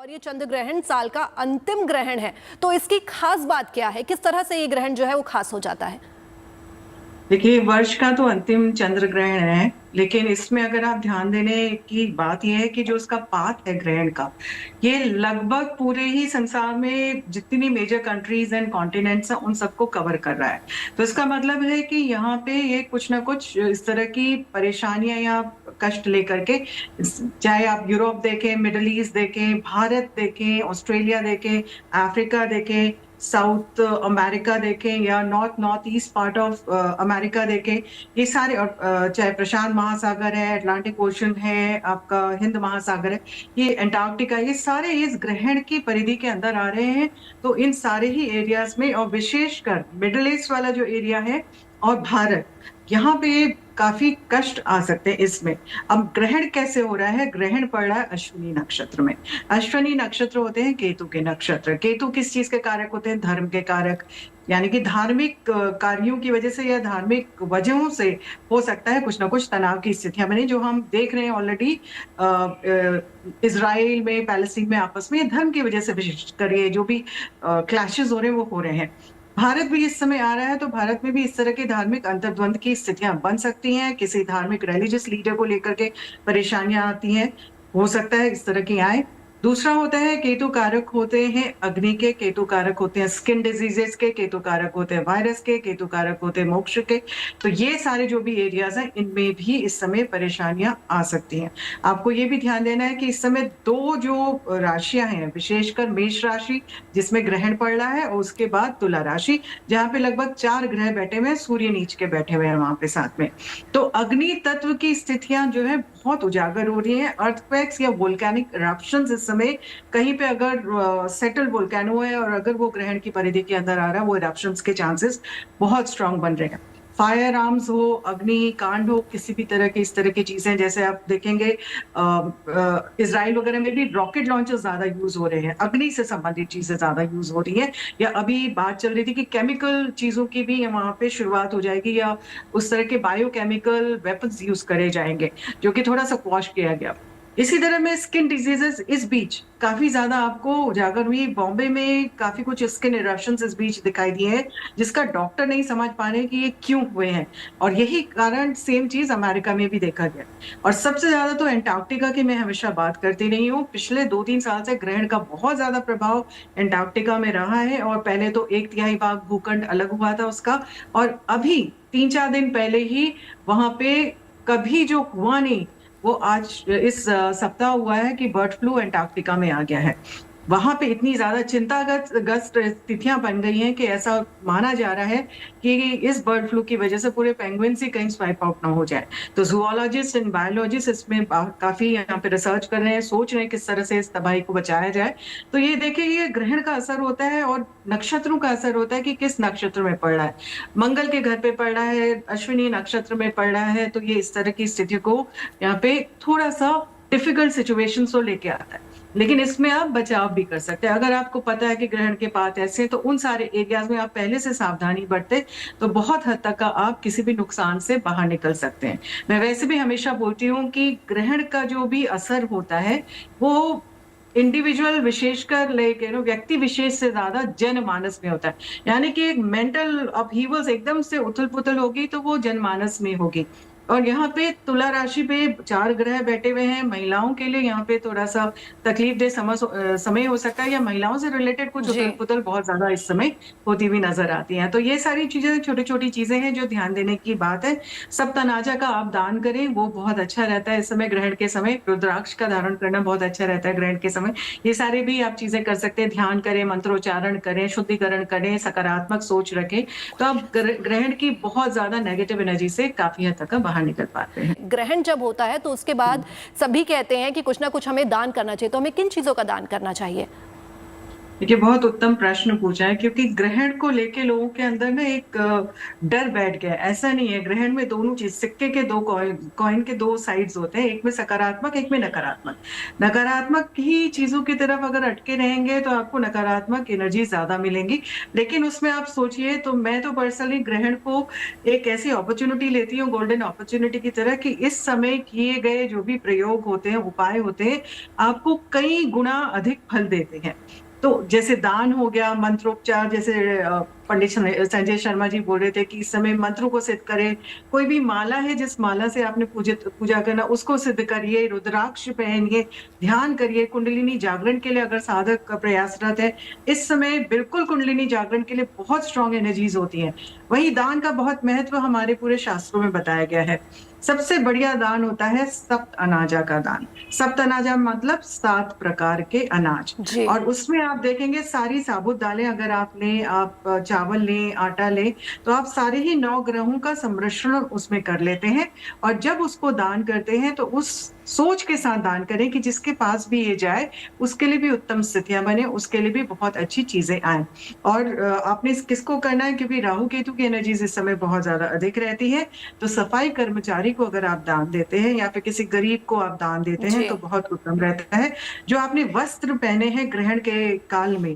और ये चंद्र ग्रहण साल का अंतिम ग्रहण है, तो इसकी खास बात क्या है? किस तरह से ये ग्रहण जो है वो खास हो जाता है? देखिए, वर्ष का तो अंतिम चंद्र ग्रहण है, लेकिन इसमें अगर आप ध्यान देने की बात यह है कि जो उसका पाथ है ग्रहण का, ये लगभग पूरे ही संसार में जितनी मेजर कंट्रीज एंड कॉन्टिनेंट्स हैं उन सबको कवर कर रहा है। तो इसका मतलब है कि यहाँ पे ये कुछ ना कुछ इस तरह की परेशानियां या कष्ट लेकर के, चाहे आप यूरोप देखें, मिडल ईस्ट देखें, भारत देखें, ऑस्ट्रेलिया देखें, अफ्रीका देखें, साउथ अमेरिका देखें या north north east part of America देखें, ये सारे, और चाहे प्रशांत महासागर है, अटलांटिक ओशन है, आपका हिंद महासागर है, ये अंटार्कटिका, ये सारे इस ग्रहण की परिधि के अंदर आ रहे हैं। तो इन सारे ही एरियाज में, और विशेषकर मिडिल ईस्ट वाला जो एरिया है और भारत, यहाँ पे काफी कष्ट आ सकते हैं इसमें। अब ग्रहण कैसे हो रहा है? ग्रहण पड़ रहा है अश्विनी नक्षत्र में। अश्विनी नक्षत्र होते हैं केतु के नक्षत्र। केतु किस चीज के कारक होते हैं? धर्म के कारक, यानी कि धार्मिक कार्यों की वजह से या धार्मिक वजहों से हो सकता है कुछ ना कुछ तनाव की स्थितियां बने, जो हम देख रहे हैं ऑलरेडी इजराइल में, पैलेस्टीन में आपस में, धर्म की वजह से विशेषकर ये जो भी क्लैशेस हो रहे हैं वो हो रहे हैं। भारत भी इस समय आ रहा है, तो भारत में भी इस तरह के धार्मिक अंतर्द्वंद की स्थितियां बन सकती हैं। किसी धार्मिक रिलीजियस लीडर को लेकर के परेशानियां आती हैं, हो सकता है इस तरह की आए। दूसरा होता है केतु कारक होते हैं अग्नि के, केतु कारक होते हैं स्किन डिजीजेस के, केतु कारक होते हैं वायरस के, केतु कारक होते हैं मोक्ष के। तो ये सारे जो भी एरियाज हैं इनमें भी इस समय परेशानियां आ सकती हैं। आपको ये भी ध्यान देना है कि इस समय दो जो राशियां हैं, विशेषकर मेष राशि जिसमें ग्रहण पड़ रहा है, और उसके बाद तुला राशि जहां पे लगभग 4 ग्रह बैठे हुए हैं, सूर्य नीच के बैठे हुए हैं वहां पे साथ में। तो अग्नि तत्व की स्थितियां जो है बहुत उजागर हो रही हैं। अर्थक्वेक्स या वोल्केनिक इरप्शंस इस समय कहीं पे अगर सेटल वोल्केनो है और अगर वो ग्रहण की परिधि के अंदर आ रहा है, वो इरप्शंस के चांसेस बहुत स्ट्रांग बन रहे हैं। फायर आर्म्स हो, अग्नि कांड हो, किसी भी तरह की इस तरह की चीजें, जैसे आप देखेंगे इजराइल वगैरह में भी रॉकेट लॉन्चर ज्यादा यूज हो रहे हैं, अग्नि से संबंधित चीजें ज्यादा यूज हो रही हैं। या अभी बात चल रही थी कि केमिकल चीजों की भी वहां पे शुरुआत हो जाएगी, या उस तरह के बायोकेमिकल वेपन्स यूज करे जाएंगे, जो कि थोड़ा सा क्वॉश किया गया। इसी तरह में स्किन डिजीजेस इस बीच काफी ज्यादा आपको उजागर हुई। बॉम्बे में काफी कुछ स्किन इरप्शंस इस बीच दिखाई दिए हैं, जिसका डॉक्टर नहीं समझ पा रहे कि ये क्यों हुए हैं, और यही कारण सेम चीज अमेरिका में भी देखा गया। और सबसे ज्यादा तो अंटार्कटिका की मैं हमेशा बात करती रही हूँ, पिछले 2-3 साल से ग्रहण का बहुत ज्यादा प्रभाव अंटार्कटिका में रहा है। और पहले तो 1/3 भाग भूखंड अलग हुआ था उसका, और अभी 3-4 दिन पहले ही वहां पे कभी जो हुआ नहीं, वो आज इस सप्ताह हुआ है कि बर्ड फ्लू अंटार्कटिका में आ गया है। वहां पे इतनी ज्यादा चिंताग्रस्त स्थितियां बन गई हैं कि ऐसा माना जा रहा है कि इस बर्ड फ्लू की वजह से पूरे पेंगुइन्स ही कहीं स्वाइप आउट ना हो जाए। तो जूलॉजिस्ट एंड बायोलॉजिस्ट इसमें काफी यहाँ पे रिसर्च कर रहे हैं, सोच रहे हैं किस तरह से इस तबाही को बचाया जाए। तो ये देखिए, ये ग्रहण का असर होता है और नक्षत्रों का असर होता है कि किस नक्षत्र में पड़ रहा है। मंगल के घर पे पड़ रहा है, अश्विनी नक्षत्र में पड़ रहा है, तो ये इस तरह की स्थिति को यहाँ पे थोड़ा सा डिफिकल्ट सिचुएशन को लेके आता है। लेकिन इसमें आप बचाव भी कर सकते हैं। अगर आपको पता है कि ग्रहण के पाथ ऐसे हैं, तो उन सारे एरियाज में आप पहले से सावधानी बरते तो बहुत हद तक का आप किसी भी नुकसान से बाहर निकल सकते हैं। मैं वैसे भी हमेशा बोलती हूँ कि ग्रहण का जो भी असर होता है वो इंडिविजुअल विशेषकर लेके व्यक्ति विशेष से ज्यादा जनमानस में होता है। यानी कि एक मेंटल अपहीवल्स एकदम से उथल पुथल होगी तो वो जनमानस में होगी। और यहाँ पे तुला राशि पे 4 ग्रह बैठे हुए हैं, महिलाओं के लिए यहाँ पे थोड़ा सा तकलीफ दे समय हो सकता है, या महिलाओं से रिलेटेड कुछ जी। उथल पुथल बहुत ज्यादा इस समय होती हुई नजर आती हैं। तो ये सारी चीजें छोटी छोटी चीजें हैं जो ध्यान देने की बात है। सप्तनाजा का आप दान करें, वो बहुत अच्छा रहता है इस समय ग्रहण के समय। रुद्राक्ष का धारण करना बहुत अच्छा रहता है ग्रहण के समय। ये सारे भी आप चीजें कर सकते हैं। ध्यान करें, मंत्रोच्चारण करें, शुद्धिकरण करें, सकारात्मक सोच रखें, तो आप ग्रहण की बहुत ज्यादा नेगेटिव एनर्जी से काफी हद तक बाहर निकल पाते हैं। ग्रहण जब होता है तो उसके बाद सभी कहते हैं कि कुछ ना कुछ हमें दान करना चाहिए, तो हमें किन चीजों का दान करना चाहिए? देखिए, बहुत उत्तम प्रश्न पूछा है क्योंकि ग्रहण को लेके लोगों के अंदर ना एक डर बैठ गया है। ऐसा नहीं है, ग्रहण में दोनों चीज़ सिक्के के 2 कॉइन के 2 साइड्स होते हैं, एक में सकारात्मक, एक में नकारात्मक। नकारात्मक ही चीज़ों की तरफ अगर अटके रहेंगे तो आपको नकारात्मक एनर्जी ज़्यादा मिलेंगी। लेकिन उसमें आप सोचिए तो मैं तो पर्सनली ग्रहण को एक ऐसी अपॉर्च्युनिटी लेती हूँ, गोल्डन अपॉर्च्युनिटी की तरह कि इस समय किए गए जो भी प्रयोग होते हैं, उपाय होते हैं, आपको कई गुना अधिक फल देते हैं। तो जैसे दान हो गया, मंत्रोपचार जैसे पंडित संजय शर्मा जी बोल रहे थे कि इस समय मंत्रों को सिद्ध करें। कोई भी माला है, जिस माला से आपने पूजा करना उसको सिद्ध करिए, रुद्राक्ष पहनिए, ध्यान करिए, कुंडलिनी जागरण के लिए अगर साधक प्रयासरत है, इस समय बिल्कुल कुंडलिनी जागरण के लिए बहुत स्ट्रॉन्ग एनर्जीज होती हैं। वहीं दान का बहुत महत्व हमारे पूरे शास्त्रों में बताया गया है। सबसे बढ़िया दान होता है सप्त अनाजा का दान। सप्त अनाजा मतलब 7 प्रकार के अनाज। जी। और उसमें आप देखेंगे सारी साबुत दालें अगर आप लें, आप चावल लें, आटा लें, तो आप सारे ही 9 ग्रहों का सम्मिश्रण उसमें कर लेते हैं और जब उसको दान करते हैं तो उस सोच के साथ दान करें कि जिसके पास भी ये जाए, उसके लिए भी उत्तम स्थितियाँ बने, उसके लिए भी बहुत अच्छी चीज़ें आएँ। और आपने इस किसको करना है क्योंकि राहु केतु की एनर्जीज़ इस समय बहुत ज़्यादा अधिक रहती है, तो सफाई कर्मचारी को अगर आप दान देते हैं या फिर किसी गरीब को आप दान देते हैं, जी। तो बहुत उत्तम रहता है। जो आपने वस्त्र पहने हैं ग्रहण के काल में